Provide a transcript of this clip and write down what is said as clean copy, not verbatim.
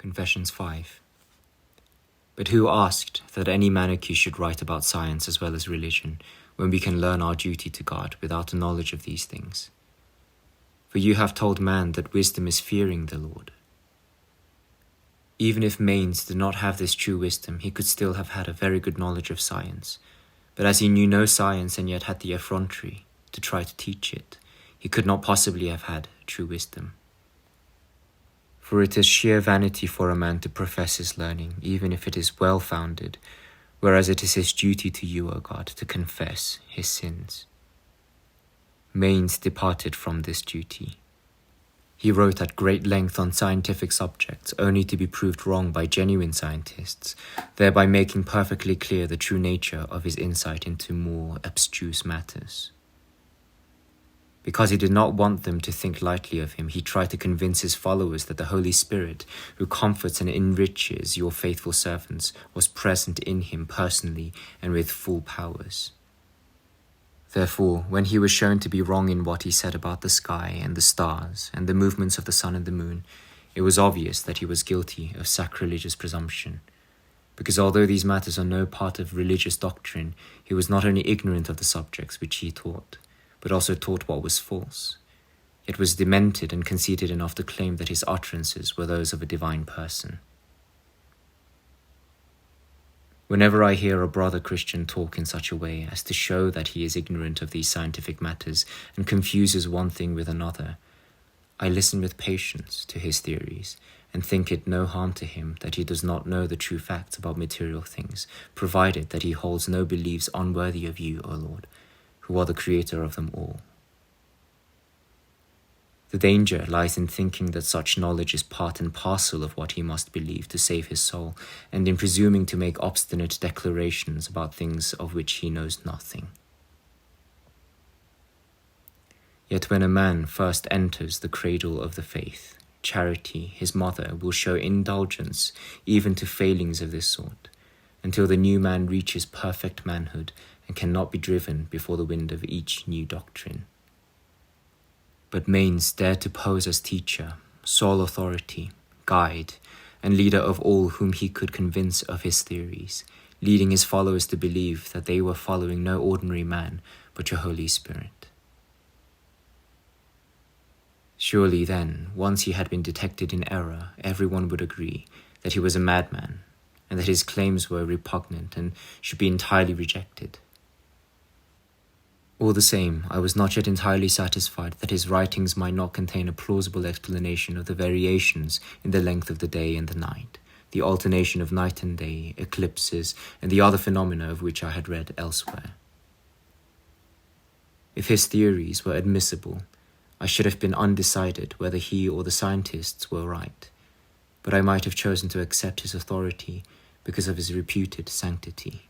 Confessions 5. But who asked that any monarchy should write about science as well as religion, when we can learn our duty to God without a knowledge of these things? For you have told man that wisdom is fearing the Lord. Even if Manes did not have this true wisdom, he could still have had a very good knowledge of science. But as he knew no science and yet had the effrontery to try to teach it, he could not possibly have had true wisdom. For it is sheer vanity for a man to profess his learning, even if it is well-founded, whereas it is his duty to you, O God, to confess his sins. Manes departed from this duty. He wrote at great length on scientific subjects, only to be proved wrong by genuine scientists, thereby making perfectly clear the true nature of his insight into more abstruse matters. Because he did not want them to think lightly of him, he tried to convince his followers that the Holy Spirit, who comforts and enriches your faithful servants, was present in him personally and with full powers. Therefore, when he was shown to be wrong in what he said about the sky and the stars and the movements of the sun and the moon, it was obvious that he was guilty of sacrilegious presumption. Because although these matters are no part of religious doctrine, he was not only ignorant of the subjects which he taught, but also taught what was false, yet was demented and conceited enough to claim that his utterances were those of a divine person. Whenever I hear a brother Christian talk in such a way as to show that he is ignorant of these scientific matters and confuses one thing with another, I listen with patience to his theories and think it no harm to him that he does not know the true facts about material things, provided that he holds no beliefs unworthy of you, O Lord, who are the creator of them all. The danger lies in thinking that such knowledge is part and parcel of what he must believe to save his soul, and in presuming to make obstinate declarations about things of which he knows nothing. Yet when a man first enters the cradle of the faith, charity, his mother, will show indulgence even to failings of this sort, until the new man reaches perfect manhood and cannot be driven before the wind of each new doctrine. But Manes dared to pose as teacher, sole authority, guide, and leader of all whom he could convince of his theories, leading his followers to believe that they were following no ordinary man, but your Holy Spirit. Surely then, once he had been detected in error, everyone would agree that he was a madman, and that his claims were repugnant and should be entirely rejected. All the same, I was not yet entirely satisfied that his writings might not contain a plausible explanation of the variations in the length of the day and the night, the alternation of night and day, eclipses, and the other phenomena of which I had read elsewhere. If his theories were admissible, I should have been undecided whether he or the scientists were right, but I might have chosen to accept his authority because of his reputed sanctity.